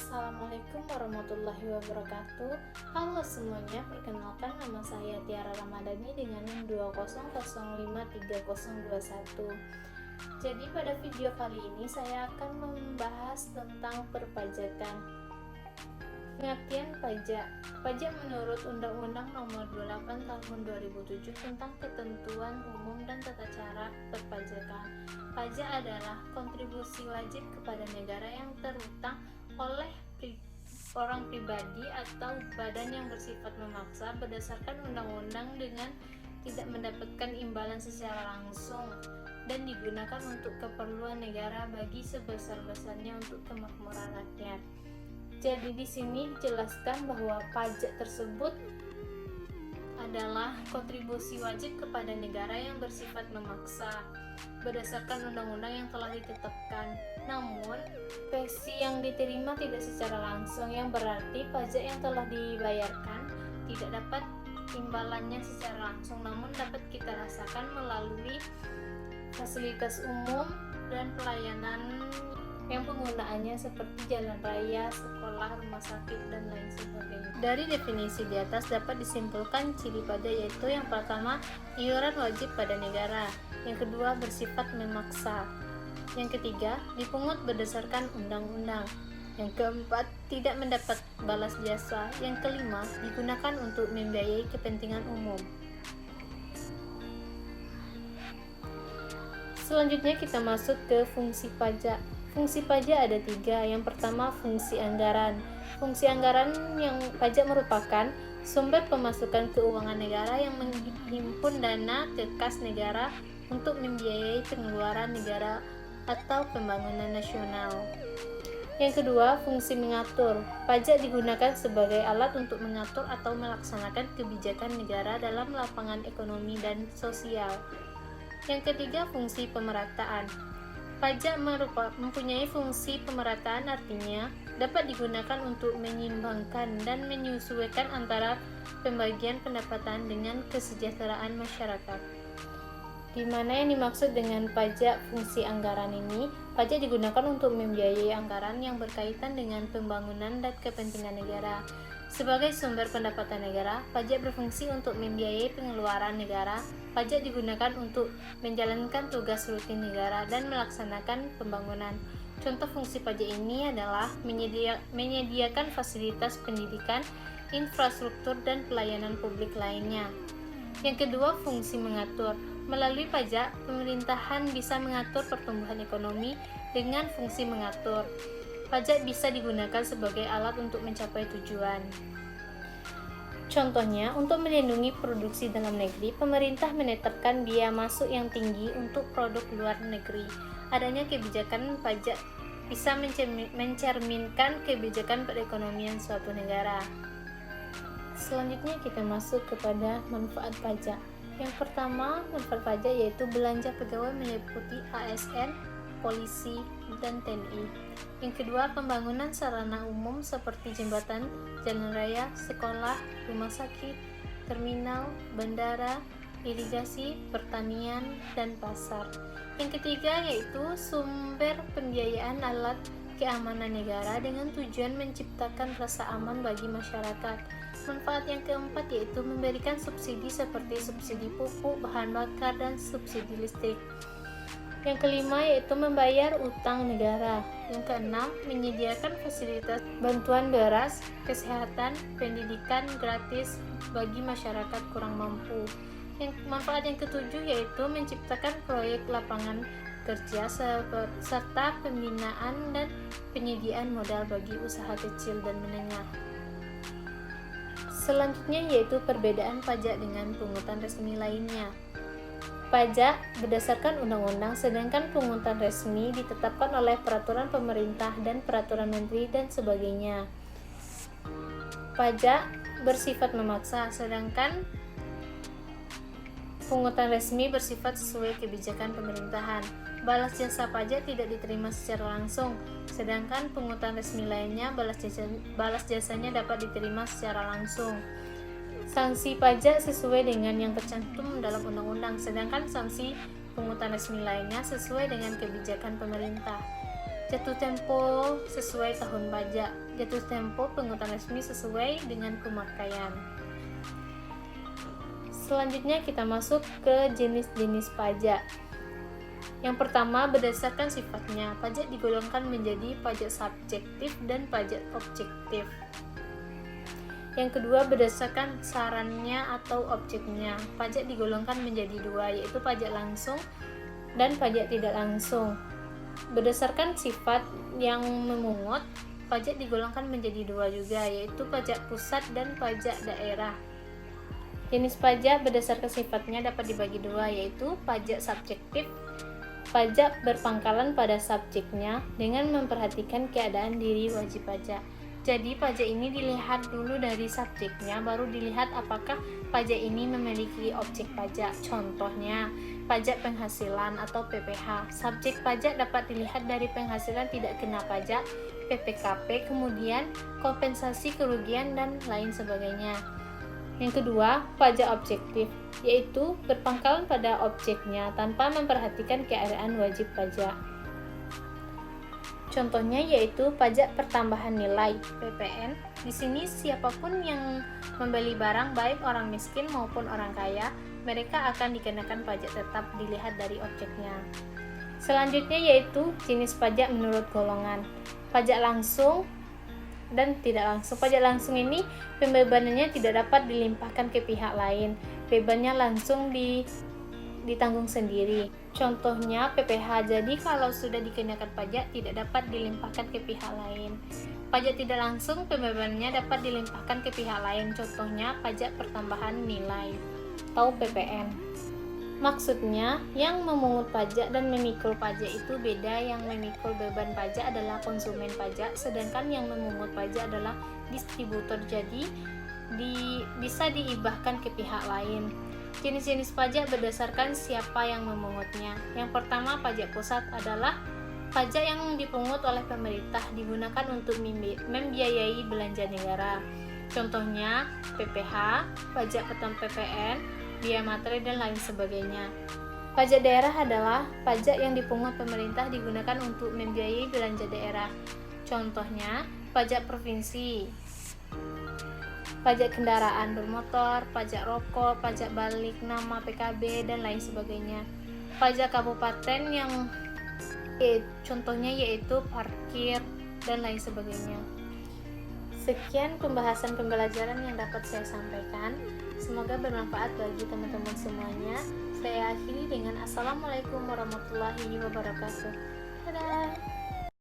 Assalamualaikum warahmatullahi wabarakatuh. Halo semuanya, perkenalkan nama saya Tiara Ramadhani dengan NIM 2005321. Jadi pada video kali ini saya akan membahas tentang perpajakan. Pengertian pajak. Pajak menurut Undang-Undang Nomor 28 Tahun 2007 tentang Ketentuan Umum dan Tata Cara Perpajakan. Pajak adalah kontribusi wajib kepada negara yang terutang oleh orang pribadi atau badan yang bersifat memaksa berdasarkan undang-undang dengan tidak mendapatkan imbalan secara langsung dan digunakan untuk keperluan negara bagi sebesar-besarnya untuk kemakmuran rakyat. Jadi di sini dijelaskan bahwa pajak tersebut adalah kontribusi wajib kepada negara yang bersifat memaksa berdasarkan undang-undang yang telah ditetapkan. Namun, versi yang diterima tidak secara langsung, yang berarti pajak yang telah dibayarkan tidak dapat imbalannya secara langsung, namun dapat kita rasakan melalui fasilitas umum dan pelayanan yang penggunaannya seperti jalan raya, sekolah, rumah sakit, dan lain sebagainya. Dari definisi di atas dapat disimpulkan ciri pajak yaitu yang pertama, iuran wajib pada negara, yang kedua, bersifat memaksa, yang ketiga, dipungut berdasarkan undang-undang, yang keempat, tidak mendapat balas jasa, yang kelima, digunakan untuk membiayai kepentingan umum. Selanjutnya kita masuk ke fungsi pajak. Fungsi pajak ada 3. Yang pertama, fungsi anggaran. Fungsi anggaran yang pajak merupakan sumber pemasukan keuangan negara yang menghimpun dana ke kas negara untuk membiayai pengeluaran negara atau pembangunan nasional. Yang kedua, fungsi mengatur. Pajak digunakan sebagai alat untuk mengatur atau melaksanakan kebijakan negara dalam lapangan ekonomi dan sosial. Yang ketiga, fungsi pemerataan. Pajak mempunyai fungsi pemerataan, artinya dapat digunakan untuk menyeimbangkan dan menyesuaikan antara pembagian pendapatan dengan kesejahteraan masyarakat. Di mana yang dimaksud dengan pajak fungsi anggaran ini, pajak digunakan untuk membiayai anggaran yang berkaitan dengan pembangunan dan kepentingan negara. Sebagai sumber pendapatan negara, pajak berfungsi untuk membiayai pengeluaran negara. Pajak digunakan untuk menjalankan tugas rutin negara dan melaksanakan pembangunan. Contoh fungsi pajak ini adalah menyediakan fasilitas pendidikan, infrastruktur, dan pelayanan publik lainnya. Yang kedua, fungsi mengatur. Melalui pajak, pemerintahan bisa mengatur pertumbuhan ekonomi dengan fungsi mengatur. Pajak bisa digunakan sebagai alat untuk mencapai tujuan. Contohnya, untuk melindungi produksi dalam negeri, pemerintah menetapkan biaya masuk yang tinggi untuk produk luar negeri. Adanya kebijakan pajak bisa mencerminkan kebijakan perekonomian suatu negara. Selanjutnya kita masuk kepada manfaat pajak. Yang pertama, manfaat pajak yaitu belanja pegawai meliputi ASN, polisi, dan TNI. Yang kedua, pembangunan sarana umum seperti jembatan, jalan raya, sekolah, rumah sakit, terminal, bandara, irigasi, pertanian, dan pasar. Yang ketiga yaitu sumber pembiayaan alat keamanan negara dengan tujuan menciptakan rasa aman bagi masyarakat. Manfaat yang keempat yaitu memberikan subsidi seperti subsidi pupuk, bahan bakar, dan subsidi listrik. Yang kelima yaitu membayar utang negara. Yang keenam, menyediakan fasilitas bantuan beras, kesehatan, pendidikan gratis bagi masyarakat kurang mampu. Manfaat yang ketujuh yaitu menciptakan proyek lapangan kerja serta pembinaan dan penyediaan modal bagi usaha kecil dan menengah. Selanjutnya yaitu perbedaan pajak dengan pungutan resmi lainnya. Pajak berdasarkan undang-undang, sedangkan pungutan resmi ditetapkan oleh peraturan pemerintah dan peraturan menteri dan sebagainya. Pajak bersifat memaksa, sedangkan pungutan resmi bersifat sesuai kebijakan pemerintahan. Balas jasa pajak tidak diterima secara langsung, sedangkan pungutan resmi lainnya balas jasanya dapat diterima secara langsung. Sanksi pajak sesuai dengan yang tercantum dalam undang-undang, sedangkan sanksi pungutan resmi lainnya sesuai dengan kebijakan pemerintah. Jatuh tempo sesuai tahun pajak. Jatuh tempo pungutan resmi sesuai dengan pemakaian. Selanjutnya kita masuk ke jenis-jenis pajak. Yang pertama, berdasarkan sifatnya, pajak digolongkan menjadi pajak subjektif dan pajak objektif. Yang kedua, berdasarkan sarannya atau objeknya, pajak digolongkan menjadi dua, yaitu pajak langsung dan pajak tidak langsung. Berdasarkan sifat yang memungut, pajak digolongkan menjadi dua juga, yaitu pajak pusat dan pajak daerah. Jenis pajak berdasarkan sifatnya dapat dibagi dua, yaitu pajak subjektif, pajak berpangkalan pada subjeknya dengan memperhatikan keadaan diri wajib pajak. Jadi pajak ini dilihat dulu dari subjeknya, baru dilihat apakah pajak ini memiliki objek pajak. Contohnya, pajak penghasilan atau PPh. Subjek pajak dapat dilihat dari penghasilan tidak kena pajak, PPKP, kemudian kompensasi kerugian dan lain sebagainya. Yang kedua, pajak objektif, yaitu berpangkalan pada objeknya tanpa memperhatikan keadaan wajib pajak. Contohnya yaitu pajak pertambahan nilai (PPN). Di sini siapapun yang membeli barang, baik orang miskin maupun orang kaya, mereka akan dikenakan pajak tetap dilihat dari objeknya. Selanjutnya yaitu jenis pajak menurut golongan. Pajak langsung dan tidak langsung. Pajak langsung ini pembebanannya tidak dapat dilimpahkan ke pihak lain. Bebannya langsung ditanggung sendiri. Contohnya PPh. Jadi kalau sudah dikenakan pajak tidak dapat dilimpahkan ke pihak lain. Pajak tidak langsung pembebanannya dapat dilimpahkan ke pihak lain. Contohnya pajak pertambahan nilai atau PPN. Maksudnya, yang memungut pajak dan memikul pajak itu beda. Yang memikul beban pajak adalah konsumen pajak, sedangkan yang memungut pajak adalah distributor. Jadi, bisa diibahkan ke pihak lain. Jenis-jenis pajak berdasarkan siapa yang memungutnya. Yang pertama, pajak pusat adalah pajak yang dipungut oleh pemerintah, digunakan untuk membiayai belanja negara. Contohnya, PPh, pajak PPN, biaya materi dan lain sebagainya. Pajak daerah adalah pajak yang dipungut pemerintah digunakan untuk membiayai belanja daerah. Contohnya, pajak provinsi, pajak kendaraan bermotor, pajak rokok, pajak balik nama PKB dan lain sebagainya. Pajak kabupaten yang contohnya yaitu parkir dan lain sebagainya. Sekian pembahasan pembelajaran yang dapat saya sampaikan. Semoga bermanfaat bagi teman-teman semuanya. Saya akhiri dengan Assalamualaikum warahmatullahi wabarakatuh. Dadah.